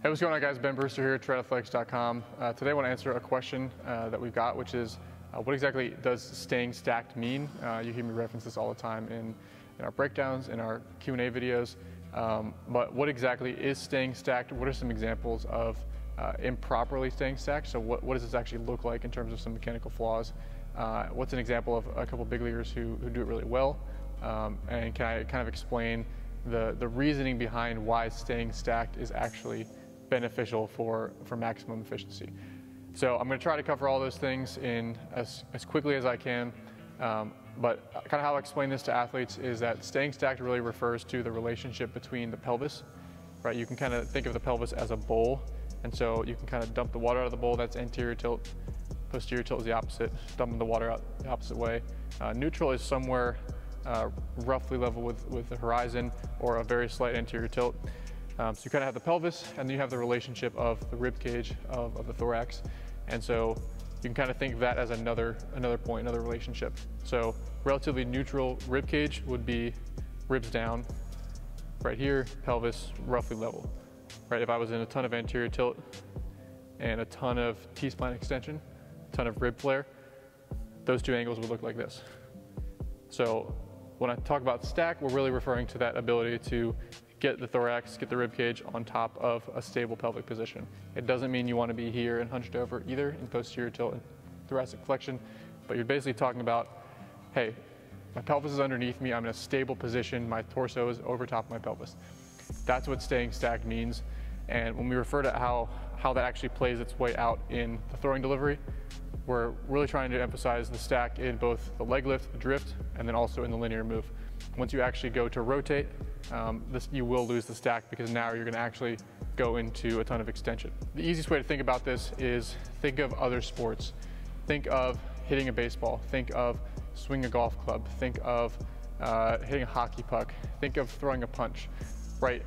Hey, what's going on, guys? Ben Brewster here at triathletics.com. Today I want to answer a question that we've got, which is what exactly does staying stacked mean? You hear me reference this all the time in our breakdowns, in our Q&A videos. But what exactly is staying stacked? What are some examples of improperly staying stacked? So what does this actually look like in terms of some mechanical flaws? What's an example of a couple big leaguers who do it really well? And can I kind of explain the reasoning behind why staying stacked is actually beneficial for maximum efficiency. So I'm going to try to cover all those things in as quickly as I can, but kind of how I explain this to athletes is that staying stacked really refers to the relationship between the pelvis, right? You can kind of think of the pelvis as a bowl, and so you can kind of dump the water out of the bowl, that's anterior tilt. Posterior tilt is the opposite, dumping the water out the opposite way. Neutral is somewhere roughly level with the horizon, or a very slight anterior tilt. So you kind of have the pelvis, and then you have the relationship of the rib cage of the thorax. And so you can kind of think of that as another point, another relationship. So relatively neutral rib cage would be ribs down, right here, pelvis roughly level. Right? If I was in a ton of anterior tilt and a ton of T-spine extension, a ton of rib flare, those two angles would look like this. So when I talk about stack, we're really referring to that ability to get the thorax, get the rib cage on top of a stable pelvic position. It doesn't mean you want to be here and hunched over either in posterior tilt and thoracic flexion, but you're basically talking about, hey, my pelvis is underneath me, I'm in a stable position, my torso is over top of my pelvis. That's what staying stacked means. And when we refer to how that actually plays its way out in the throwing delivery, we're really trying to emphasize the stack in both the leg lift, the drift, and then also in the linear move. Once you actually go to rotate, you will lose the stack because now you're going to actually go into a ton of extension. The easiest way to think about this is think of other sports. Think of hitting a baseball. Think of swinging a golf club. Think of hitting a hockey puck. Think of throwing a punch, right?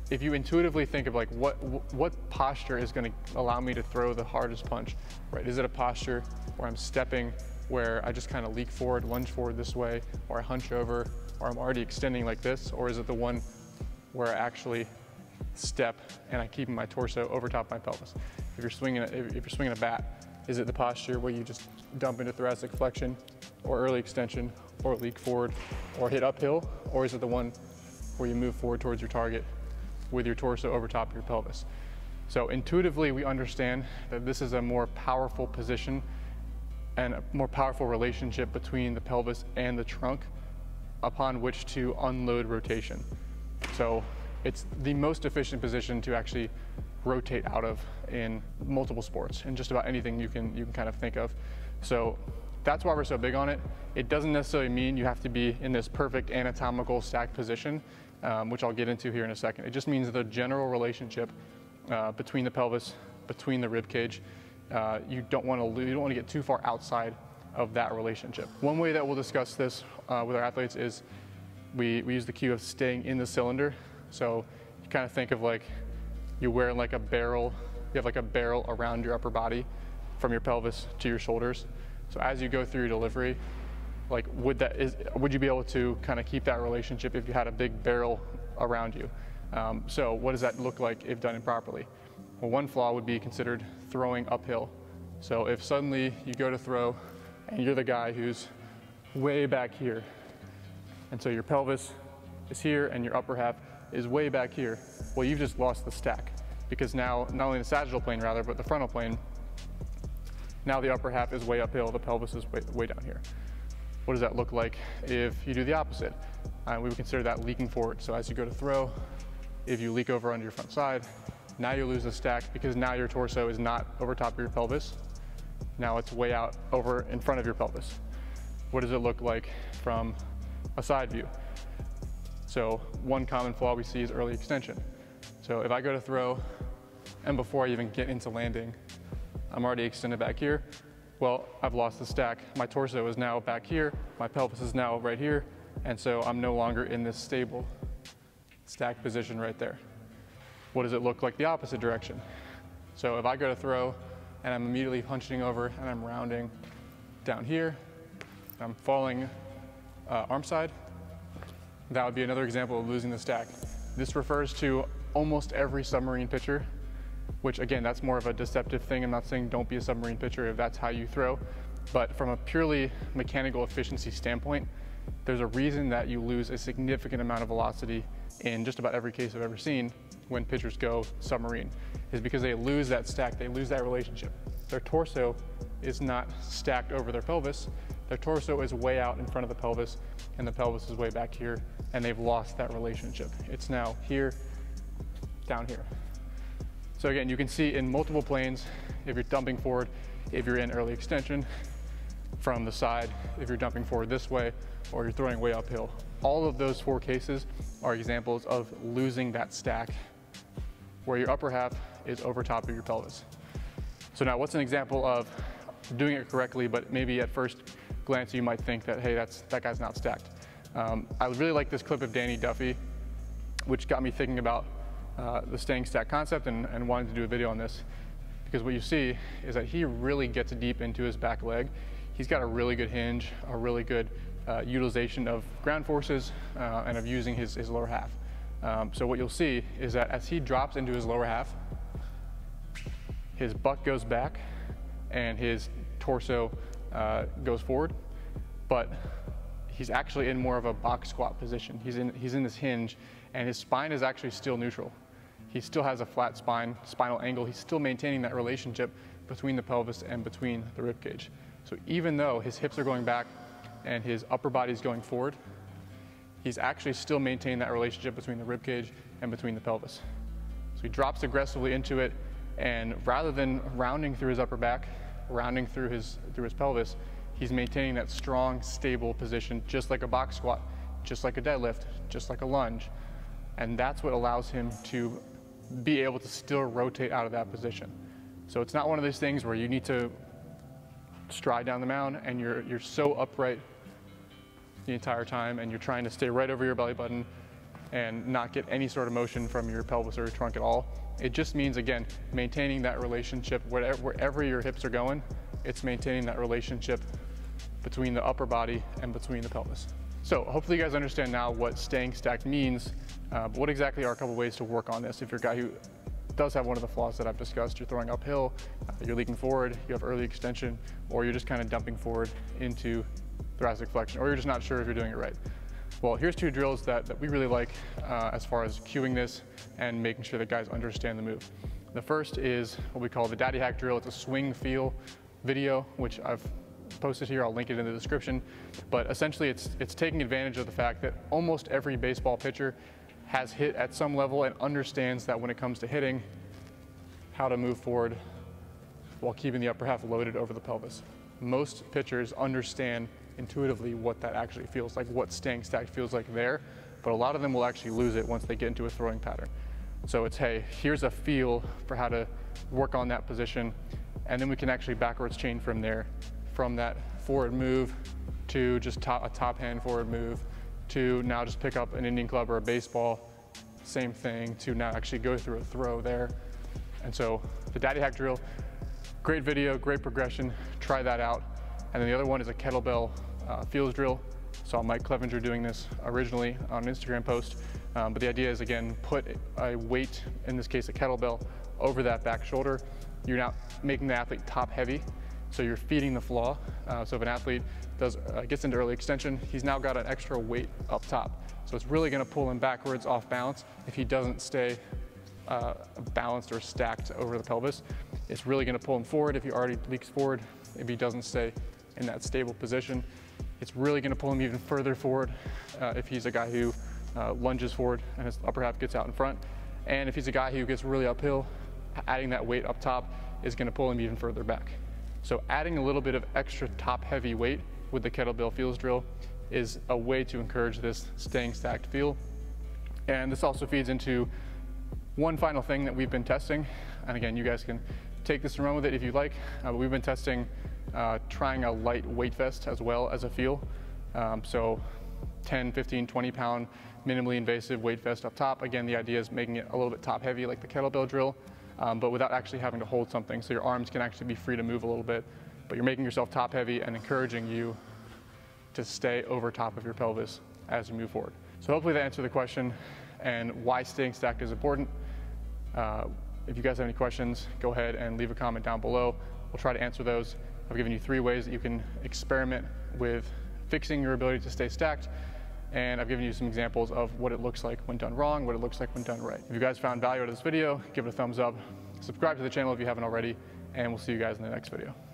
If you intuitively think of like what posture is going to allow me to throw the hardest punch, right? Is it a posture where I'm stepping, where I just kind of leak forward, lunge forward this way, or I hunch over, or I'm already extending like this? Or is it the one where I actually step and I keep my torso over top of my pelvis? If you're swinging a bat, is it the posture where you just dump into thoracic flexion, or early extension, or leak forward, or hit uphill? Or is it the one where you move forward towards your target with your torso over top of your pelvis? So intuitively, we understand that this is a more powerful position and a more powerful relationship between the pelvis and the trunk upon which to unload rotation. So it's the most efficient position to actually rotate out of in multiple sports, and just about anything you can kind of think of. So that's why we're so big on it. It doesn't necessarily mean you have to be in this perfect anatomical stacked position, which I'll get into here in a second. It just means the general relationship between the pelvis, between the rib cage. You don't want to get too far outside of that relationship. One way that we'll discuss this with our athletes is we use the cue of staying in the cylinder. So you kind of think of like you're wearing like a barrel, you have like a barrel around your upper body from your pelvis to your shoulders. So as you go through your delivery, like would you be able to kind of keep that relationship if you had a big barrel around you? So what does that look like if done improperly? Well, one flaw would be considered throwing uphill. So if suddenly you go to throw and you're the guy who's way back here, and so your pelvis is here and your upper half is way back here, well, you've just lost the stack, because now not only the sagittal plane rather, but the frontal plane, now the upper half is way uphill, the pelvis is way down here. What does that look like if you do the opposite? We would consider that leaking forward. So as you go to throw, if you leak over onto your front side, now you lose the stack because now your torso is not over top of your pelvis. Now it's way out over in front of your pelvis. What does it look like from a side view? So one common flaw we see is early extension. So if I go to throw, and before I even get into landing, I'm already extended back here, well, I've lost the stack. My torso is now back here, my pelvis is now right here, and so I'm no longer in this stable stacked position right there. What does it look like the opposite direction? So if I go to throw and I'm immediately hunching over and I'm rounding down here, I'm falling arm side, that would be another example of losing the stack. This refers to almost every submarine pitcher, which again, that's more of a deceptive thing. I'm not saying don't be a submarine pitcher if that's how you throw, but from a purely mechanical efficiency standpoint, there's a reason that you lose a significant amount of velocity in just about every case I've ever seen when pitchers go submarine, is because they lose that stack, they lose that relationship. Their torso is not stacked over their pelvis. Their torso is way out in front of the pelvis, and the pelvis is way back here, and they've lost that relationship. It's now here, down here. So again, you can see in multiple planes, if you're dumping forward, if you're in early extension, from the side, if you're dumping forward this way, or you're throwing way uphill. All of those 4 cases are examples of losing that stack where your upper half is over top of your pelvis. So now what's an example of doing it correctly, but maybe at first glance you might think that, hey, that guy's not stacked. I really like this clip of Duffy, which got me thinking about the staying stacked concept and wanting to do a video on this, because what you see is that he really gets deep into his back leg. He's got a really good hinge, a really good utilization of ground forces and of using his lower half. So what you'll see is that as he drops into his lower half, his butt goes back and his torso goes forward, but he's actually in more of a box squat position. He's in this hinge, and his spine is actually still neutral. He still has a flat spinal angle. He's still maintaining that relationship between the pelvis and between the rib cage. So even though his hips are going back and his upper body is going forward, he's actually still maintaining that relationship between the rib cage and between the pelvis. So he drops aggressively into it, and rather than rounding through his upper back, rounding through his pelvis, he's maintaining that strong, stable position, just like a box squat, just like a deadlift, just like a lunge. And that's what allows him to be able to still rotate out of that position. So it's not one of those things where you need to stride down the mound and you're so upright the entire time and you're trying to stay right over your belly button and not get any sort of motion from your pelvis or your trunk at all. It just means, again, maintaining that relationship wherever your hips are going. It's maintaining that relationship between the upper body and between the pelvis. So hopefully you guys understand now what staying stacked means, but what exactly are a couple ways to work on this if you're a guy who does have one of the flaws that I've discussed. You're throwing uphill, you're leaking forward, you have early extension, or you're just kind of dumping forward into thoracic flexion, or you're just not sure if you're doing it right. Well, here's 2 drills that we really like as far as cueing this and making sure that guys understand the move. The first is what we call the daddy hack drill. It's a swing feel video, which I've posted here. I'll link it in the description. But essentially it's taking advantage of the fact that almost every baseball pitcher has hit at some level and understands that when it comes to hitting, how to move forward while keeping the upper half loaded over the pelvis. Most pitchers understand intuitively what that actually feels like, what staying stacked feels like there, but a lot of them will actually lose it once they get into a throwing pattern. So it's, hey, here's a feel for how to work on that position, and then we can actually backwards chain from there, from that forward move to just a top hand forward move, to now just pick up an Indian club or a baseball, same thing, to now actually go through a throw there. And so the daddy hack drill, great video, great progression, try that out. And then the other one is a kettlebell fields drill. Saw Mike Clevenger doing this originally on an Instagram post, but the idea is, again, put a weight, in this case a kettlebell, over that back shoulder. You're now making the athlete top heavy, so you're feeding the flaw. So if an athlete gets into early extension, he's now got an extra weight up top. So it's really gonna pull him backwards off balance if he doesn't stay balanced or stacked over the pelvis. It's really gonna pull him forward if he already leaks forward, if he doesn't stay in that stable position. It's really gonna pull him even further forward if he's a guy who lunges forward and his upper half gets out in front. And if he's a guy who gets really uphill, adding that weight up top is gonna pull him even further back. So adding a little bit of extra top heavy weight with the kettlebell fields drill is a way to encourage this staying stacked feel. And this also feeds into one final thing that we've been testing. And again, you guys can take this and run with it if you like. But we've been testing trying a light weight vest as well as a feel. So 10, 15, 20 pound minimally invasive weight vest up top. Again, the idea is making it a little bit top heavy like the kettlebell drill, but without actually having to hold something. So your arms can actually be free to move a little bit, but you're making yourself top heavy and encouraging you to stay over top of your pelvis as you move forward. So hopefully that answered the question and why staying stacked is important. If you guys have any questions, go ahead and leave a comment down below. We'll try to answer those. I've given you 3 ways that you can experiment with fixing your ability to stay stacked, and I've given you some examples of what it looks like when done wrong, what it looks like when done right. If you guys found value out of this video, give it a thumbs up, subscribe to the channel if you haven't already, and we'll see you guys in the next video.